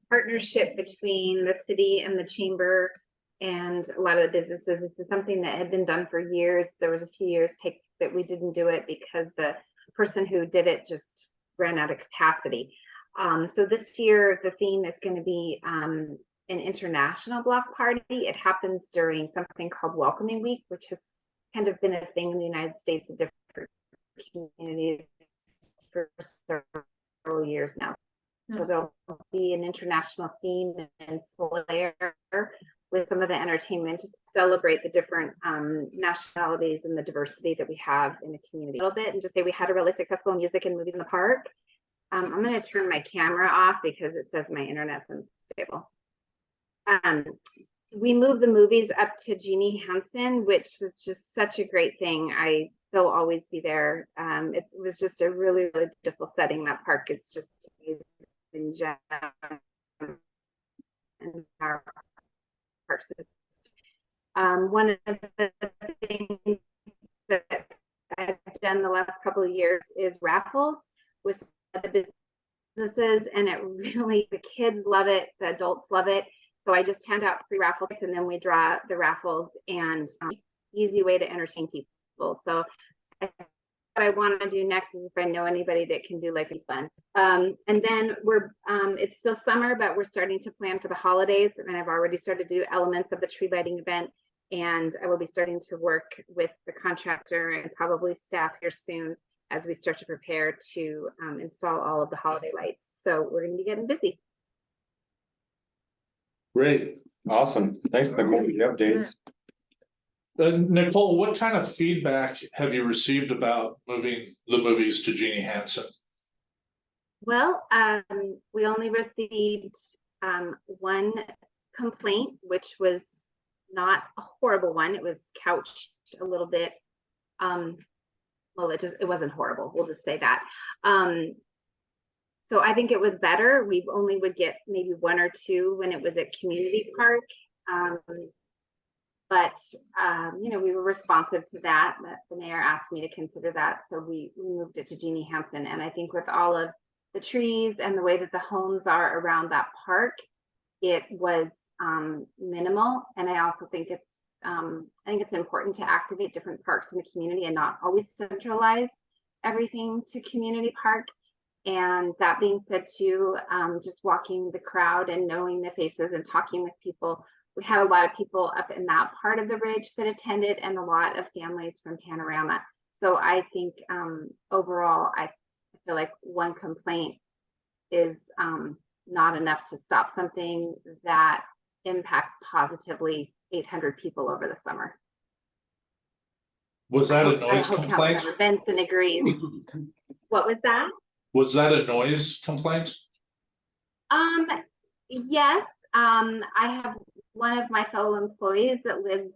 partnership between the city and the chamber and a lot of the businesses. This is something that had been done for years. There was a few years that we didn't do it because the person who did it just ran out of capacity. So this year the theme is going to be an international block party. It happens during something called Welcoming Week, which has kind of been a thing in the United States in different communities for several years now. So there'll be an international theme and flair with some of the entertainment to celebrate the different nationalities and the diversity that we have in the community a little bit, and just say we had a really successful music and movies in the park. I'm going to turn my camera off because it says my internet's unstable. We moved the movies up to Jeannie Hansen, which was just such a great thing. They'll always be there. It was just a really, really beautiful setting. That park is just in gem and our park system. One of the things that I've done the last couple of years is raffles with the businesses, and the kids love it, the adults love it. So I just hand out free raffle tickets, and then we draw the raffles, and easy way to entertain people. So what I want to do next is if I know anybody that can do like a fun. And then it's still summer, but we're starting to plan for the holidays, and I've already started to do elements of the tree lighting event. And I will be starting to work with the contractor and probably staff here soon as we start to prepare to install all of the holiday lights. So we're going to be getting busy. Great. Awesome. Thanks, Nicole, for the updates. Nicole, what kind of feedback have you received about moving the movies to Jeannie Hansen? Well, we only received one complaint, which was not a horrible one. It was couched a little bit. Well, it wasn't horrible. We'll just say that. So I think it was better. We only would get maybe one or two when it was at Community Park. But we were responsive to that. The mayor asked me to consider that. So we moved it to Jeannie Hansen. And I think with all of the trees and the way that the homes are around that park, it was minimal. And I also think it's important to activate different parks in the community and not always centralize everything to Community Park. And that being said too, just walking the crowd and knowing the faces and talking with people, we had a lot of people up in that part of the ridge that attended, and a lot of families from Panorama. So I think overall, I feel like one complaint is not enough to stop something that impacts positively 800 people over the summer. Was that a noise complaint? Councilmember Benson agrees. What was that? Was that a noise complaint? Yes. I have one of my fellow employees that lives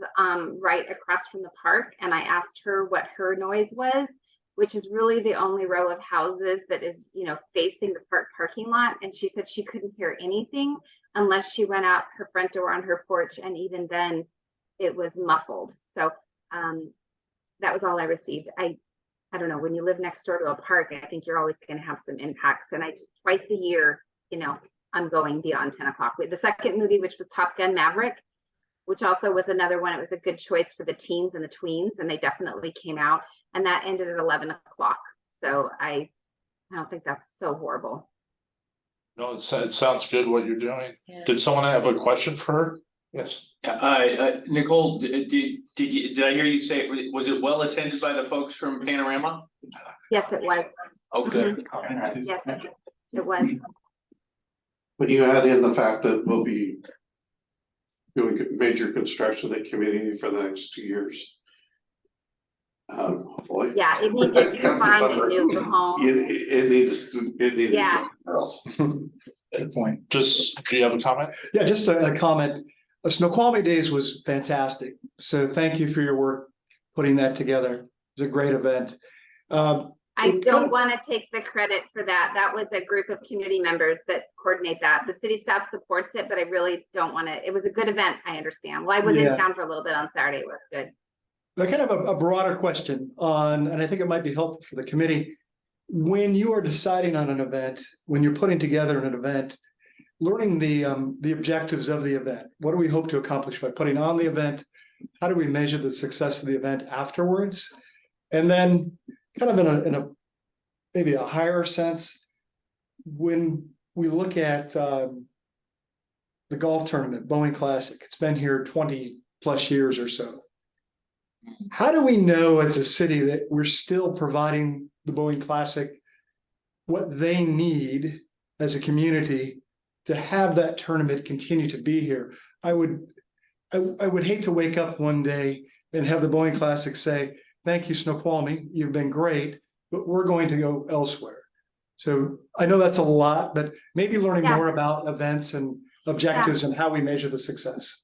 right across from the park, and I asked her what her noise was, which is really the only row of houses that is, facing the park parking lot. And she said she couldn't hear anything unless she went out her front door on her porch, and even then it was muffled. So that was all I received. I don't know, when you live next door to a park, I think you're always going to have some impacts. And twice a year, I'm going beyond 10 o'clock. The second movie, which was Top Gun Maverick, which also was another one. It was a good choice for the teens and the tweens, and they definitely came out. And that ended at 11 o'clock. So I don't think that's so horrible. No, it sounds good what you're doing. Yeah. Did someone have a question for her? Yes. Nicole, did I hear you say, was it well attended by the folks from Panorama? Yes, it was. Oh, good. Yes, it was. When you add in the fact that we'll be doing major construction at community for the next 2 years. Hopefully. Yeah, it needs to find a new home. It needs to Yeah. go somewhere else. Good point. Just, do you have a comment? Yeah, just a comment. Snoqualmie Days was fantastic. So thank you for your work putting that together. It was a great event. I don't want to take the credit for that. That was a group of community members that coordinate that. The city staff supports it, but I really don't want to. It was a good event. I understand. Well, I was in town for a little bit on Saturday. It was good. But kind of a broader question on, and I think it might be helpful for the committee. When you are deciding on an event, when you're putting together an event, learning the objectives of the event. What do we hope to accomplish by putting on the event? How do we measure the success of the event afterwards? And then kind of in a maybe a higher sense, when we look at the golf tournament, Boeing Classic, it's been here 20 plus years or so. How do we know as a city that we're still providing the Boeing Classic what they need as a community to have that tournament continue to be here? I would hate to wake up one day and have the Boeing Classic say, "Thank you, Snoqualmie, you've been great, but we're going to go elsewhere." So I know that's a lot, but maybe learning more about events and objectives and how we measure the success.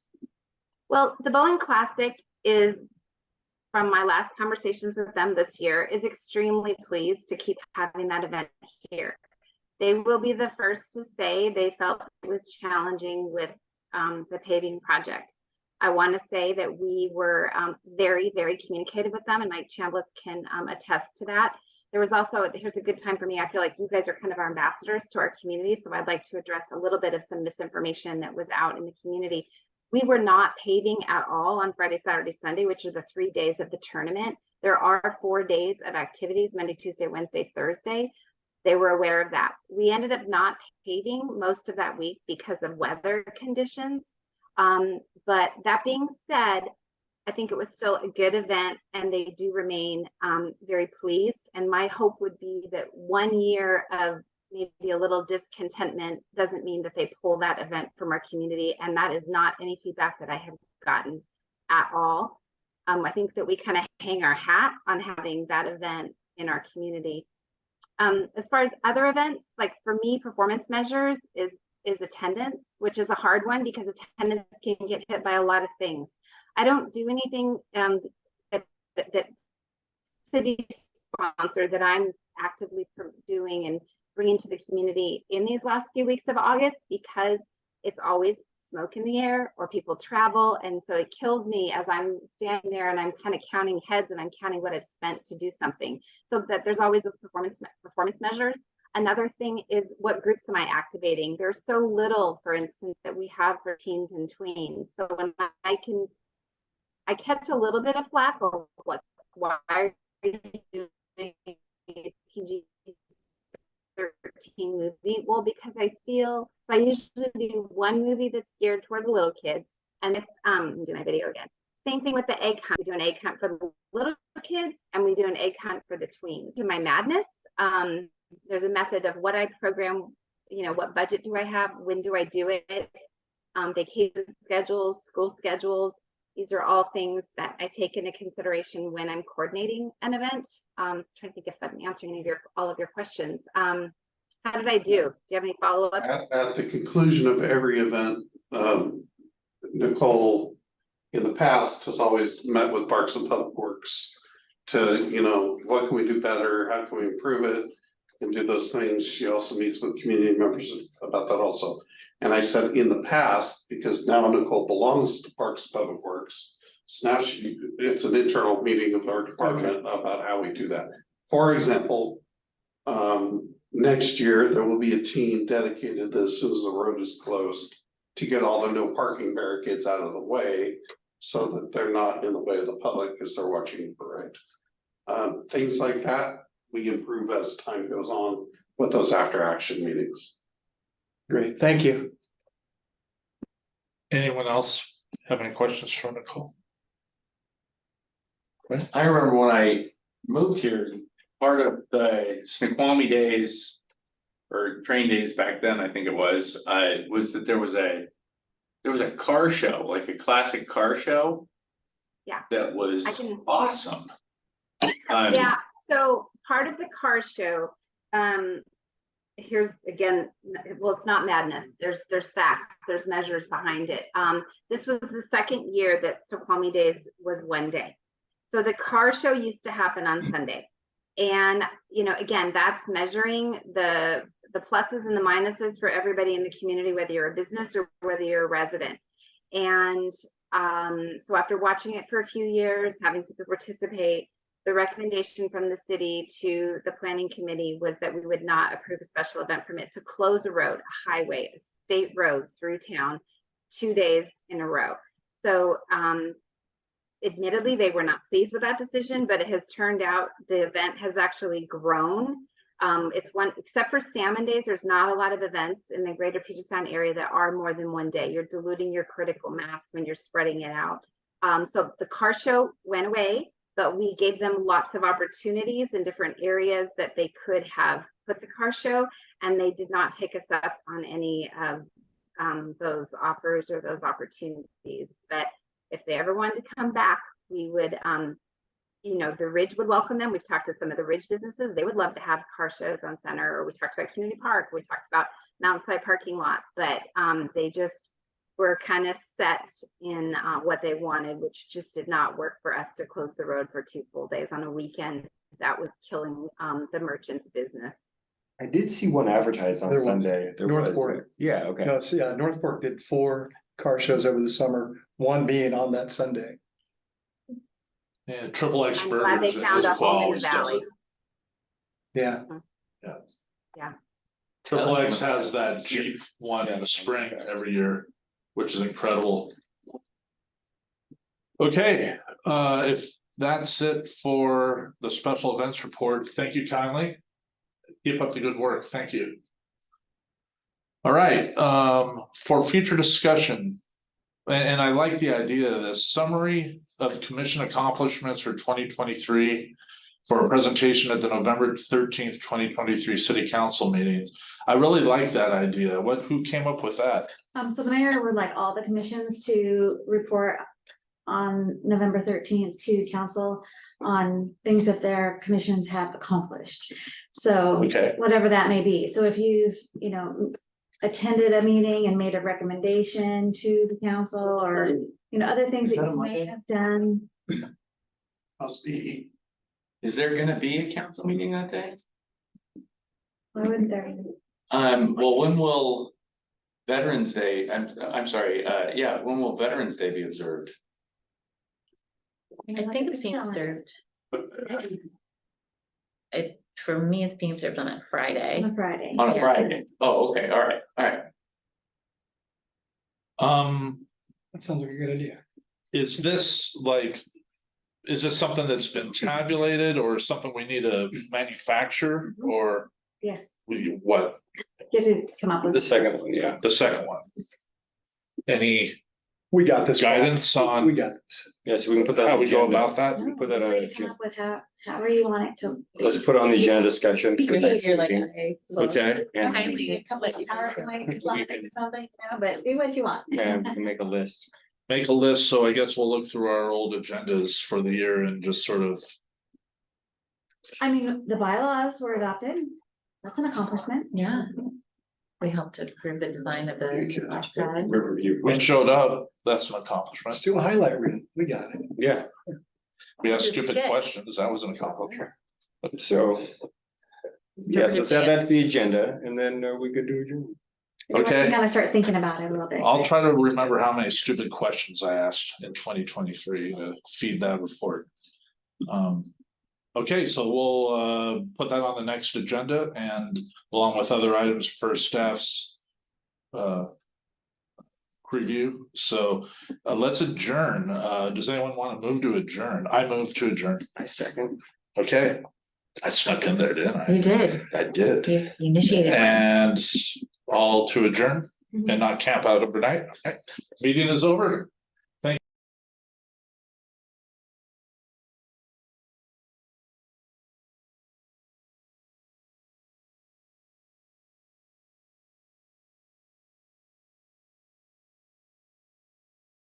Well, the Boeing Classic is, from my last conversations with them this year, is extremely pleased to keep having that event here. They will be the first to say they felt it was challenging with the paving project. I want to say that we were very, very communicative with them, and Mike Chambliss can attest to that. There was also, here's a good time for me. I feel like you guys are kind of our ambassadors to our community, so I'd like to address a little bit of some misinformation that was out in the community. We were not paving at all on Friday, Saturday, Sunday, which are the 3 days of the tournament. There are 4 days of activities, Monday, Tuesday, Wednesday, Thursday. They were aware of that. We ended up not paving most of that week because of weather conditions. But that being said, I think it was still a good event, and they do remain very pleased. And my hope would be that 1 year of maybe a little discontentment doesn't mean that they pull that event from our community. And that is not any feedback that I have gotten at all. I think that we kind of hang our hat on having that event in our community. As far as other events, like for me, performance measures is attendance, which is a hard one because attendance can get hit by a lot of things. I don't do anything that city sponsored that I'm actively doing and bringing to the community in these last few weeks of August, because it's always smoke in the air or people travel. And so it kills me as I'm standing there and I'm kind of counting heads and I'm counting what I've spent to do something. So that there's always those performance measures. Another thing is, what groups am I activating? There's so little, for instance, that we have for teens and tweens. So when I catch a little bit of flack or what, why are you doing a PG-13 movie? Well, because I feel, so I usually do one movie that's geared towards the little kids, and it's do my video again. Same thing with the egg hunt. We do an egg hunt for the little kids, and we do an egg hunt for the tweens. To my madness, there's a method of what I program, you know, what budget do I have, when do I do it, vacation schedules, school schedules. These are all things that I take into consideration when I'm coordinating an event. Trying to think if I'm answering all of your questions. How did I do? Do you have any follow-up? At the conclusion of every event, Nicole in the past has always met with Parks and Public Works to, you know, what can we do better? How can we improve it? And do those things. She also meets with community members about that also. And I said in the past, because now Nicole belongs to Parks and Public Works, so now it's an internal meeting of our department about how we do that. For example, next year there will be a team dedicated as soon as the road is closed to get all the no parking barricades out of the way so that they're not in the way of the public as they're watching the parade. Things like that we improve as time goes on with those after action meetings. Great, thank you. Anyone else have any questions for Nicole? I remember when I moved here, part of the Snoqualmie days. Or train days back then, I think it was that there was a car show, like a classic car show. Yeah. That was I can- awesome. Yeah, so part of the car show, here's again, well, it's not madness. There's facts, there's measures behind it. This was the second year that Snoqualmie Days was one day. So the car show used to happen on Sunday. And, you know, again, that's measuring the pluses and the minuses for everybody in the community, whether you're a business or whether you're a resident. And so after watching it for a few years, having people participate, the recommendation from the city to the planning committee was that we would not approve a special event permit to close a road, a highway, a state road through town 2 days in a row. So admittedly, they were not pleased with that decision, but it has turned out the event has actually grown. It's one, except for Salmon Days, there's not a lot of events in the greater Puget Sound area that are more than one day. You're diluting your critical mass when you're spreading it out. So the car show went away, but we gave them lots of opportunities in different areas that they could have put the car show, and they did not take us up on any of those offers or those opportunities. But if they ever wanted to come back, we would, you know, the Ridge would welcome them. We've talked to some of the Ridge businesses. They would love to have car shows on Center, or we talked about Community Park. We talked about Mountainside Parking Lot, but they just were kind of set in what they wanted, which just did not work for us to close the road for 2 full days on a weekend. That was killing the merchant's business. I did see one advertised on There was. Sunday. There North was, Fork. Yeah, okay. No, see, North Fork did 4 car shows over the summer, one being on that Sunday. Yeah, Triple X I'm glad they Burgers found as a home in the well does valley. it. Yeah, Triple X has that Jeep one in the spring every year, which is incredible. Okay, if that's it for the special events report, thank you kindly. Keep up the good work, thank you. All right, for future discussion, and I like the idea of this summary of commission accomplishments for 2023 for a presentation at the November 13th, 2023 City Council meeting. I really like that idea. Who came up with that? So the mayor would like all the commissions to report on November 13th to council on things that their commissions have accomplished. So Okay. whatever that may be. So if you've, you know, attended a meeting and made a recommendation to the council, or, you know, other things that you may have done. Must be. Is there gonna be a council meeting that day? Why wouldn't there? Well, when will Veterans Day, I'm sorry, yeah, when will Veterans Day be observed? I think it's being observed. For me, it's being observed on a Friday. On a Friday. On a Yeah. Friday? Oh, okay, all right. that sounds like a good idea. Is this something that's been tabulated or something we need to manufacture or? Yeah. What, You have to come up with. The second one, yeah. the second one? Any We got this. guidance on We got this. Yeah, so we can put that. how on we the go agenda. about that? We put that Feel on. free to come up with however you want it to. Let's put it on the agenda discussion. for next You're like, meeting. Okay, And Kindly Come with PowerPoint slides or something, you know, but do what you want. and we can make a list. make a list, so I guess we'll look through our old agendas for the year and just sort of, I mean, the bylaws were adopted. That's an accomplishment. Yeah. We helped to approve the design of the launch pad. Riverview. we showed up, that's an accomplishment. Let's do a highlight reel. We got it. Yeah, We have Just stupid get- questions, that was an accomplishment. so. Yes, let's add that to the agenda and then we could do adjourn. Okay. You gotta start thinking about it a little bit. I'll try to remember how many stupid questions I asked in 2023 to feed that report. Okay, so we'll put that on the next agenda and along with other items per staff's review. So let's adjourn. Does anyone want to move to adjourn? I move to adjourn. I second. Okay. I snuck in there, didn't I? You did. I did. You initiated one. And all to adjourn and not camp out overnight. Okay, meeting is over.